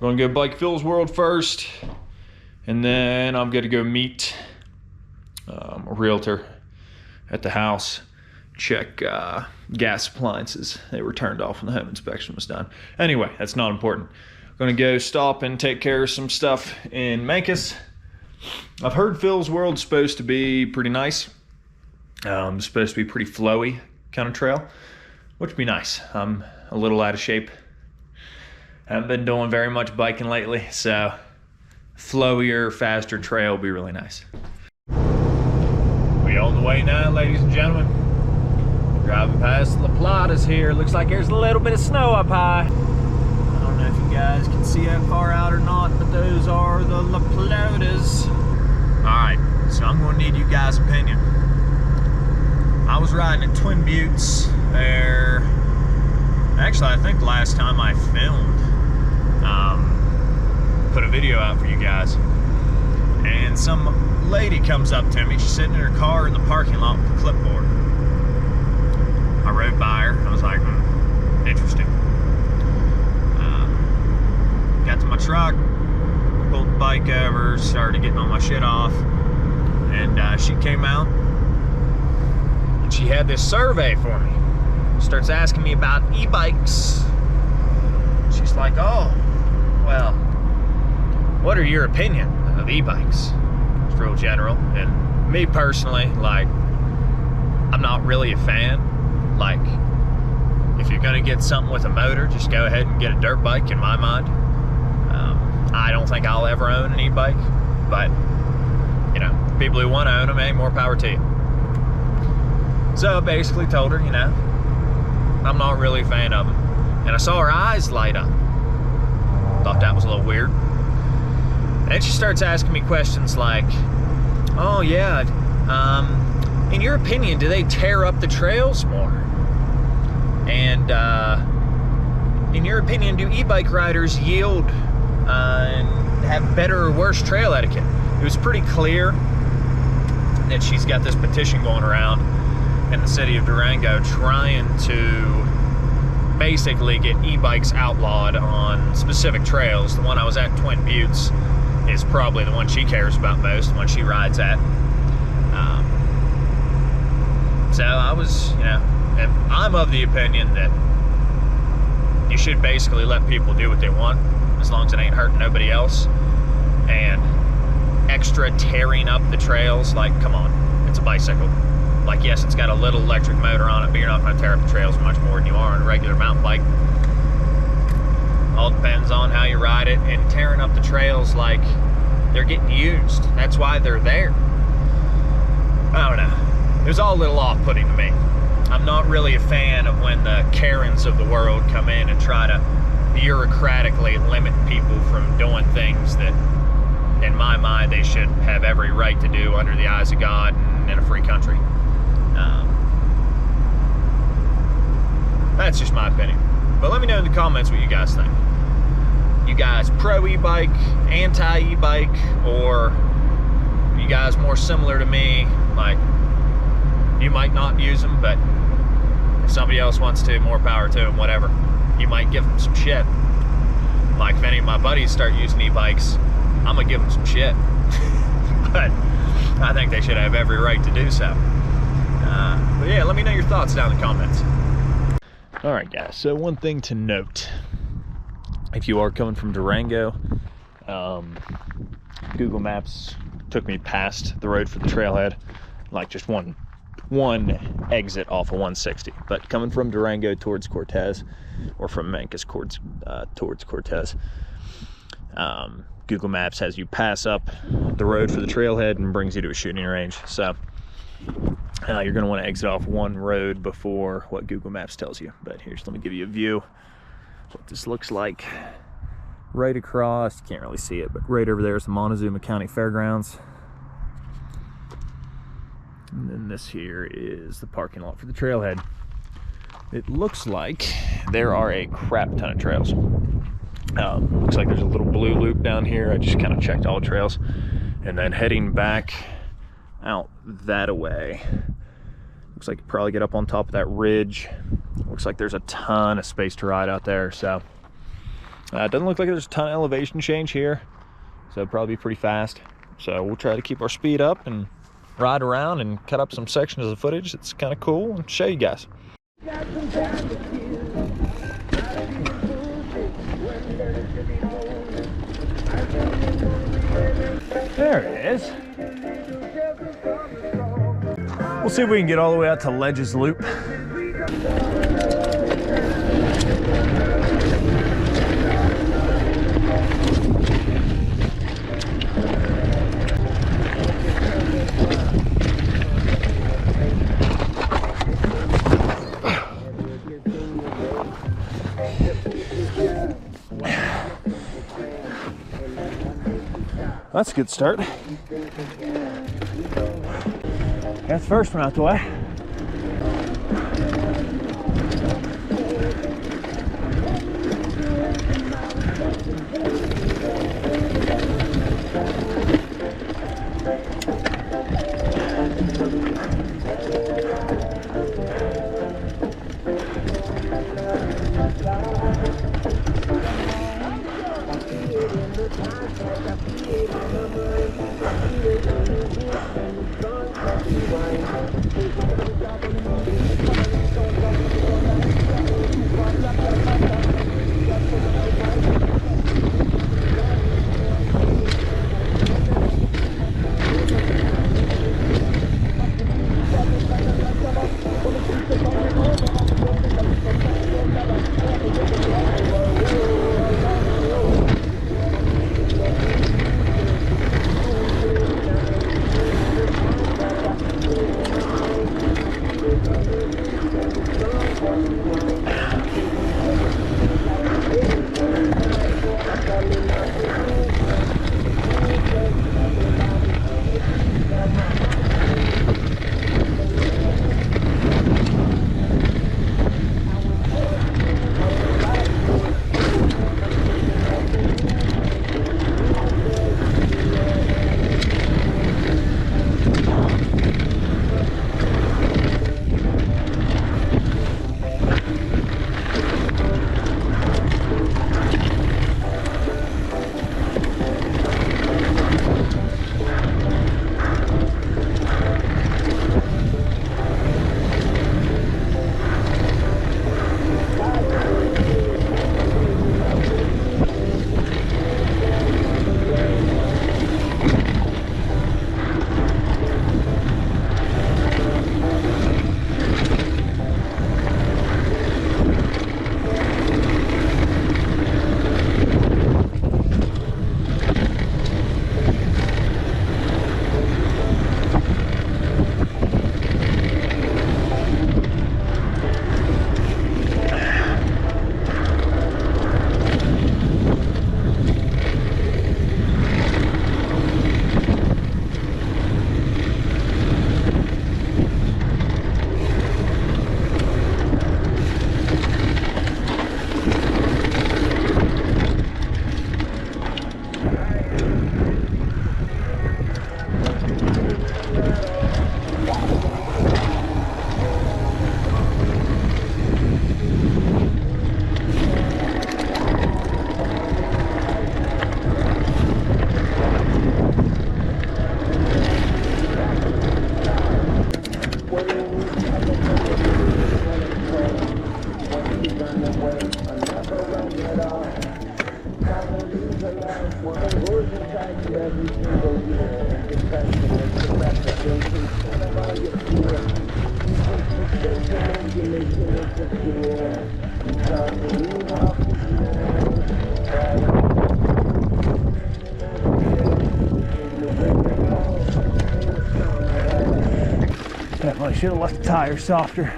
Gonna go bike Phil's World first, and then I'm gonna go meet a realtor at the house, check gas appliances. They were turned off when the home inspection was done. Anyway, that's not important. Gonna go stop and take care of some stuff in Memphis. I've heard Phil's World's supposed to be pretty nice. Supposed to be pretty flowy kind of trail, which would be nice. I'm a little out of shape. Haven't been doing very much biking lately, so flowier, faster trail would be really nice. We on the way now, ladies and gentlemen. Driving past La Plata's here. Looks like there's a little bit of snow up high. I don't know if you guys can see that far out or not, but those are the La Plata's. Alright, so I'm gonna need you guys' opinion. I was riding at Twin Buttes there. Actually, I think last time I filmed, put a video out for you guys. And some lady comes up to me. She's sitting in her car in the parking lot with a clipboard. I rode by her. I was like, interesting. Got to my truck, pulled the bike over, started getting all my shit off, and she came out and she had this survey for me. Starts asking me about e-bikes. She's like, oh, well, what are your opinion of e-bikes? It's real general. And me personally, like, I'm not really a fan. Like, if you're gonna get something with a motor, just go ahead and get a dirt bike, in my mind. I don't think I'll ever own an e-bike, but, you know, people who want to own them, hey, more power to you. So I basically told her, you know, I'm not really a fan of them. And I saw her eyes light up. Thought that was a little weird. And she starts asking me questions like, oh yeah, in your opinion, do they tear up the trails more? And in your opinion, do e-bike riders yield and have better or worse trail etiquette? It was pretty clear that she's got this petition going around in the city of Durango trying to basically get e-bikes outlawed on specific trails. The one I was at, Twin Buttes, is probably the one she cares about most, the one she rides at. So I was, you know, and I'm of the opinion that you should basically let people do what they want, as long as it ain't hurting nobody else. And extra tearing up the trails, like, come on, it's a bicycle. Like, yes, it's got a little electric motor on it, but you're not going to tear up the trails much more than you are on a regular mountain bike. All depends on how you ride it, and tearing up the trails like they're getting used. That's why they're there. I don't know. It was all a little off-putting to me. I'm not really a fan of when the Karens of the world come in and try to bureaucratically limit people from doing things that, in my mind, they should have every right to do under the eyes of God and in a free country. That's just my opinion. But let me know in the comments what you guys think. You guys pro e-bike, anti e-bike, or you guys more similar to me, like you might not use them, but if somebody else wants to, more power to them, whatever. You might give them some shit. Like if any of my buddies start using e-bikes, I'm gonna give them some shit. But I think they should have every right to do so. But yeah, let me know your thoughts down in the comments. Alright guys, so one thing to note, if you are coming from Durango, Google Maps took me past the road for the trailhead, like just one exit off of 160. But coming from Durango towards Cortez, or from Memphis towards Cortez, Google Maps has you pass up the road for the trailhead and brings you to a shooting range. So you're going to want to exit off one road before what Google Maps tells you. But here's, let me give you a view what this looks like. Right across, you can't really see it, but right over there is the Montezuma County Fairgrounds. And then this here is the parking lot for the trailhead. It looks like there are a crap ton of trails. Looks like there's a little blue loop down here. I just kind of checked all the trails. And then heading back out that away, looks like you probably get up on top of that ridge. Looks like there's a ton of space to ride out there. So Doesn't look like there's a ton of elevation change here, so it'll probably be pretty fast. So we'll try to keep our speed up and ride around and cut up some sections of the footage that's kind of cool and show you guys. There it is. We'll see if we can get all the way out to Ledges Loop. That's a good start. That's the first one out the way. Definitely should have left the tires softer.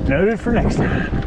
Noted for next time.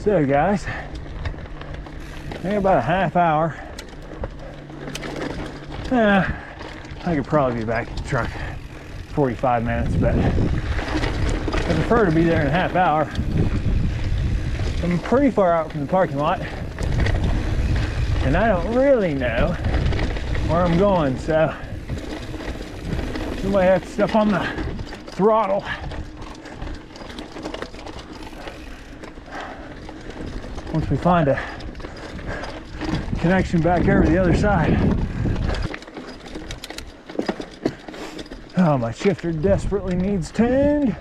So guys, maybe about a half hour. I could probably be back at the truck 45 minutes, but I prefer to be there in a half hour. I'm pretty far out from the parking lot, and I don't really know where I'm going, so I might have to step on the throttle. Once we find a connection back over the other side. Oh, my shifter desperately needs tuned.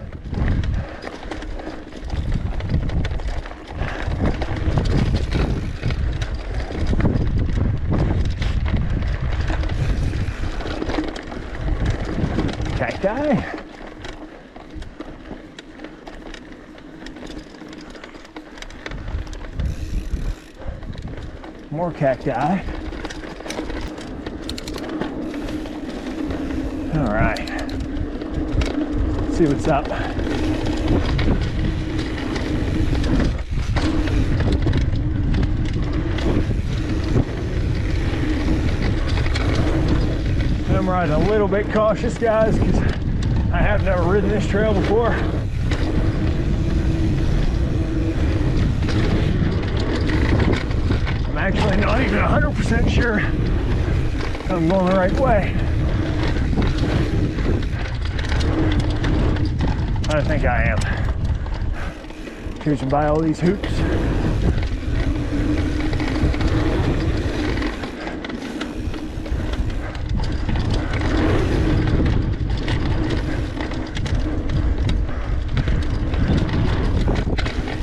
Cacti. More cacti. All right. Let's see what's up. I'm riding a little bit cautious, guys, because I have never ridden this trail before. I'm actually not even 100% sure I'm going the right way. I think I am. Cruising by all these hoops.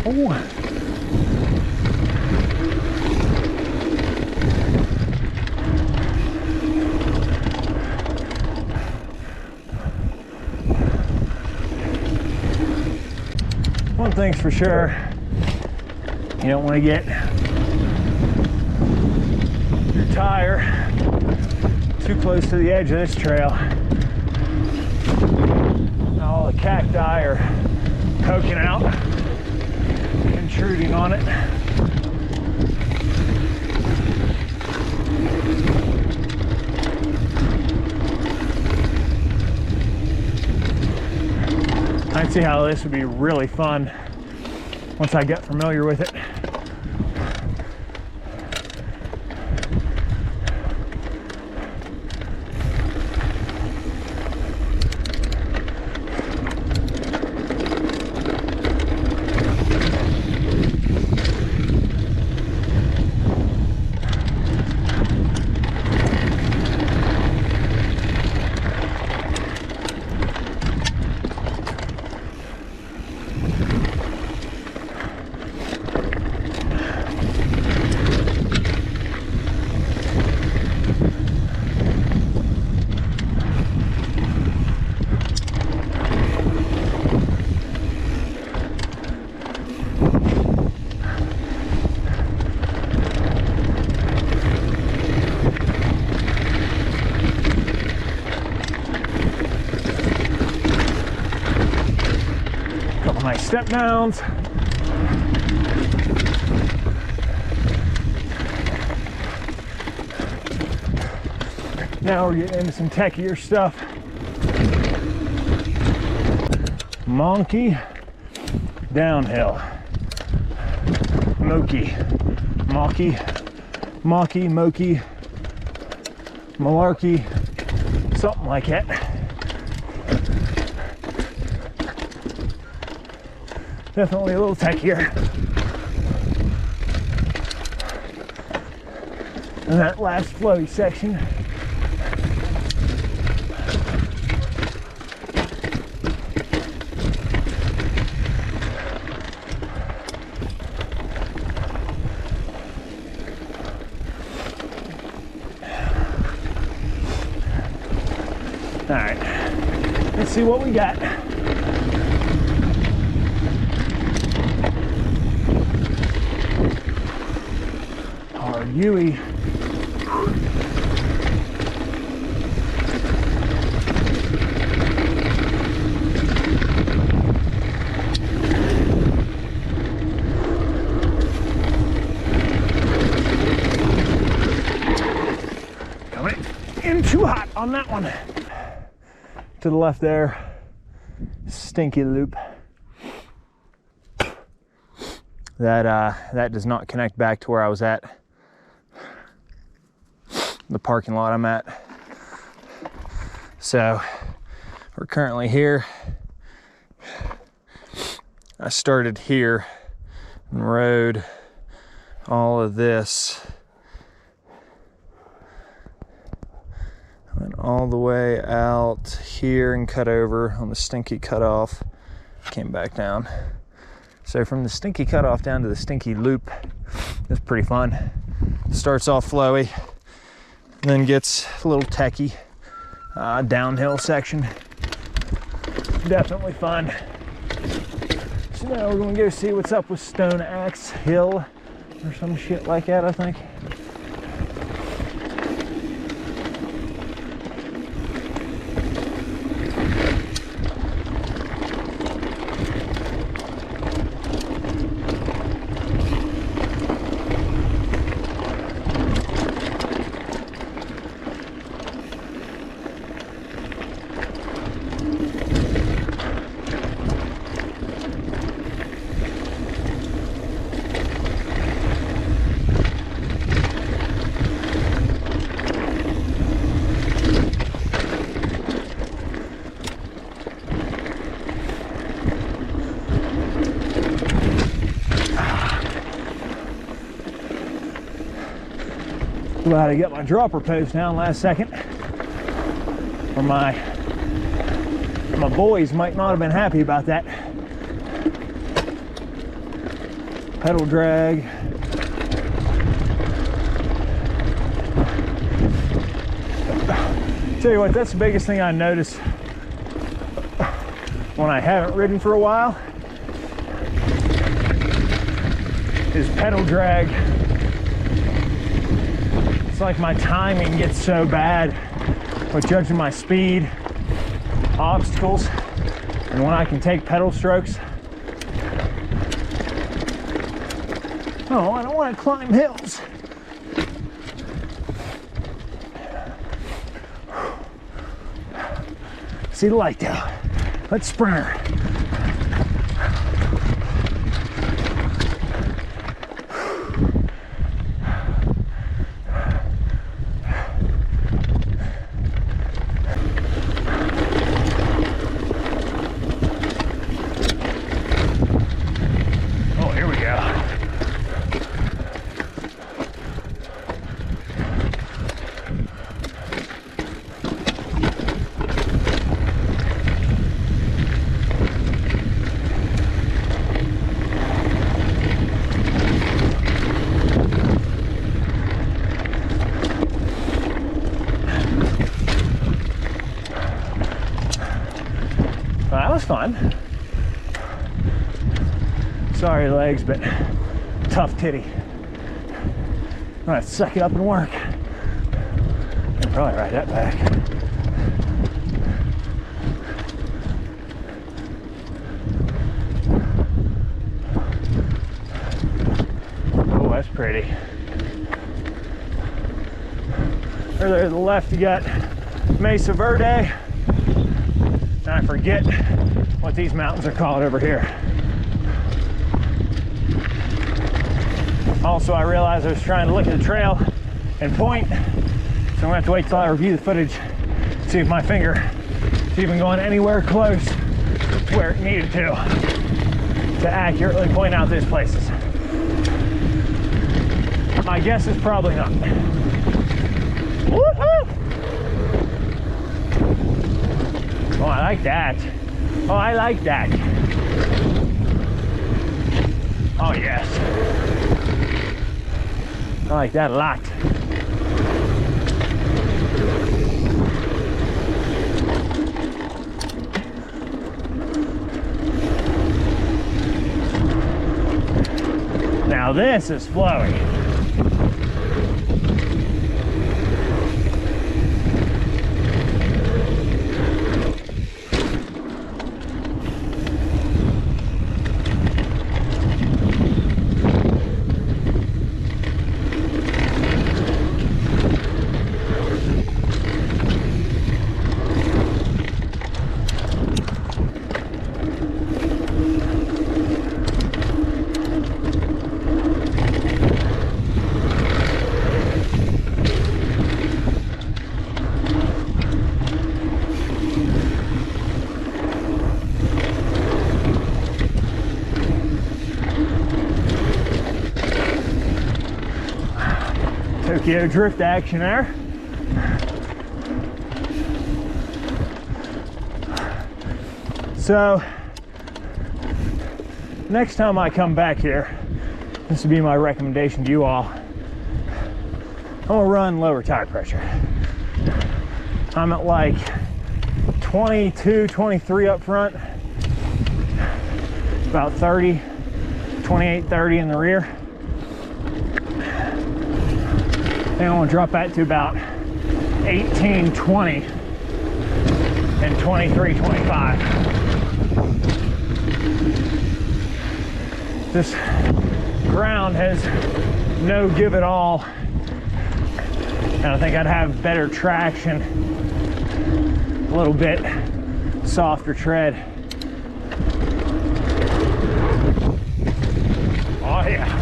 Oh. One thing's for sure, you don't want to get your tire too close to the edge of this trail. All the cacti are poking out, intruding on it. I can see how this would be really fun once I get familiar with it. Nice step downs. Now we're getting into some techier stuff. Monkey downhill. Moki. Mocky. Mocky, Moki. Malarkey. Something like that. Definitely a little techier. And that last flowy section. All right, let's see what we got. Yui. in too hot on that one. To the left there, stinky loop. That does not connect back to where I was at. The parking lot I'm at. So we're currently here. I started here and rode all of this. Went all the way out here and cut over on the stinky cutoff. Came back down. So from the stinky cutoff down to the stinky loop, it's pretty fun. Starts off flowy, then gets a little techy. Downhill section. Definitely fun. So now we're gonna go see what's up with Stone Axe Hill or some shit like that, I think. Glad I got my dropper post down last second. Or my boys might not have been happy about that. Pedal drag. Tell you what, that's the biggest thing I notice when I haven't ridden for a while is pedal drag. It's like my timing gets so bad with judging my speed, obstacles, and when I can take pedal strokes. Oh, I don't want to climb hills. See the light though. Let's sprint her. Well, that was fun. Sorry legs, but tough titty. I'm gonna have to suck it up and work. I'll probably ride that back. Oh, that's pretty. Earlier to the left, you got Mesa Verde. And I forget what these mountains are called over here. Also, I realized I was trying to look at the trail and point, so I'm gonna have to wait till I review the footage, see if my finger is even going anywhere close to where it needed to accurately point out these places. My guess is probably not. Woohoo! Oh, I like that. Oh, I like that. Oh, yes. I like that a lot. Now this is flowy. Tokyo drift action there. So next time I come back here, this would be my recommendation to you all. I'm gonna run lower tire pressure. I'm at like 22, 23 up front, about 30, 28, 30 in the rear. And I want to drop that to about 18, 20, and 23, 25. This ground has no give at all, and I think I'd have better traction, a little bit softer tread. Oh yeah.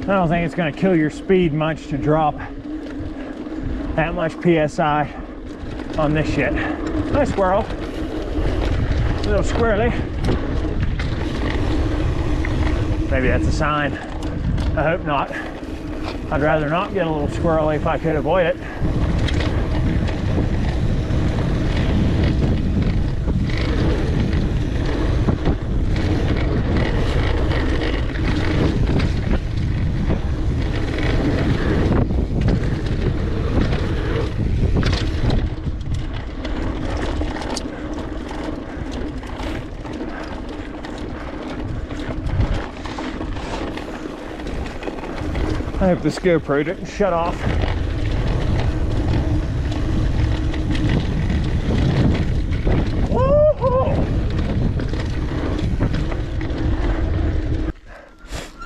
I don't think it's going to kill your speed much to drop that much PSI on this shit. Nice squirrel. A little squirrely. Maybe that's a sign. I hope not. I'd rather not get a little squirrely if I could avoid it. I hope this GoPro didn't shut off. Woo-hoo!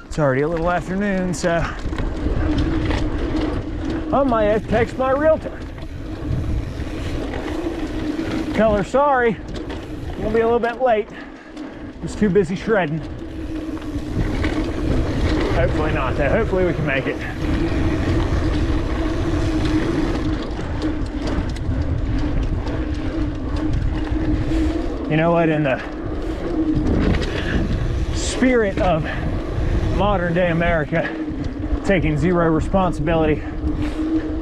It's already a little afternoon, so I might have to text my realtor. Tell her sorry, we'll be a little bit late. I was too busy shredding. Hopefully not, though. Hopefully we can make it. You know what? In the spirit of modern day America taking zero responsibility,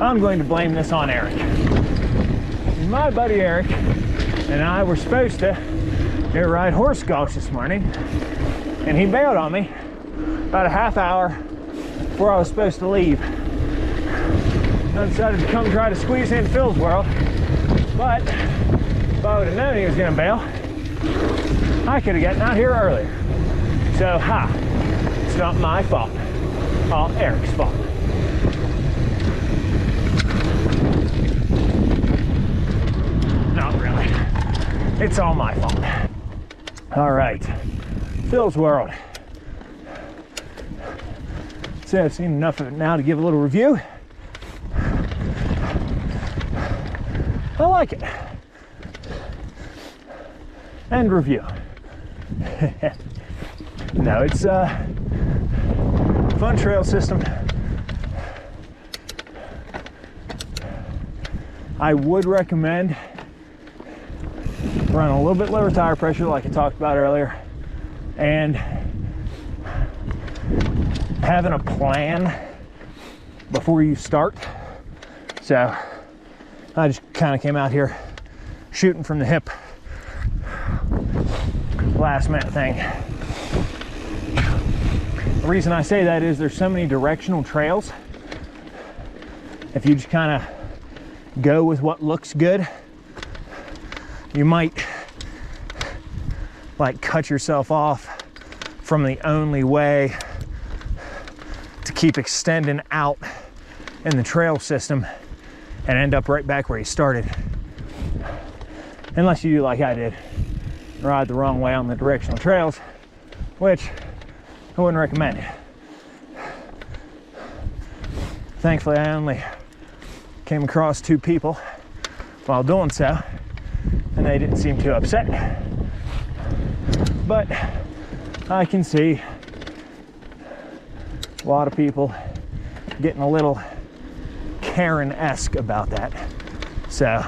I'm going to blame this on Eric. My buddy Eric and I were supposed to go ride horse gulch this morning, and he bailed on me about a half hour before I was supposed to leave. I decided to come try to squeeze in Phil's world, but if I would have known he was going to bail, I could have gotten out here earlier. So, it's not my fault, all Eric's fault. Not really. It's all my fault. All right, Phil's world. So I've seen enough of it now to give a little review. I like it. And review. No, it's a fun trail system. I would recommend running a little bit lower tire pressure like I talked about earlier, and having a plan before you start. So I just kind of came out here shooting from the hip, last minute thing. The reason I say that is there's so many directional trails. If you just kind of go with what looks good, you might like cut yourself off from the only way to keep extending out in the trail system and end up right back where you started. Unless you do like I did, ride the wrong way on the directional trails, which I wouldn't recommend. Thankfully, I only came across 2 people while doing so, and they didn't seem too upset. But I can see a lot of people getting a little Karen-esque about that. So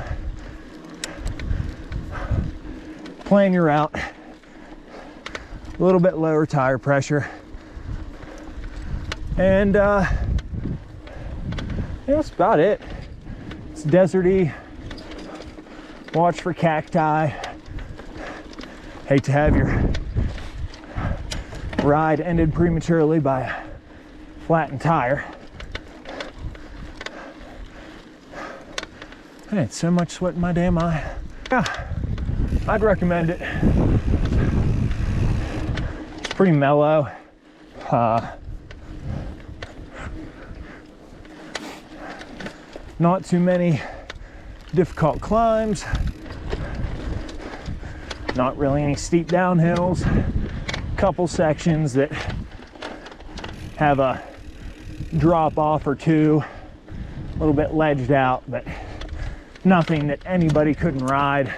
plan your route, a little bit lower tire pressure, and yeah, that's about it. It's deserty. Watch for cacti. Hate to have your ride ended prematurely by a flattened tire. Hey, it's so much sweat in my damn eye. Yeah, I'd recommend it. It's pretty mellow. Not too many difficult climbs. Not really any steep downhills. Couple sections that have a drop off or two, a little bit ledged out, but nothing that anybody couldn't ride.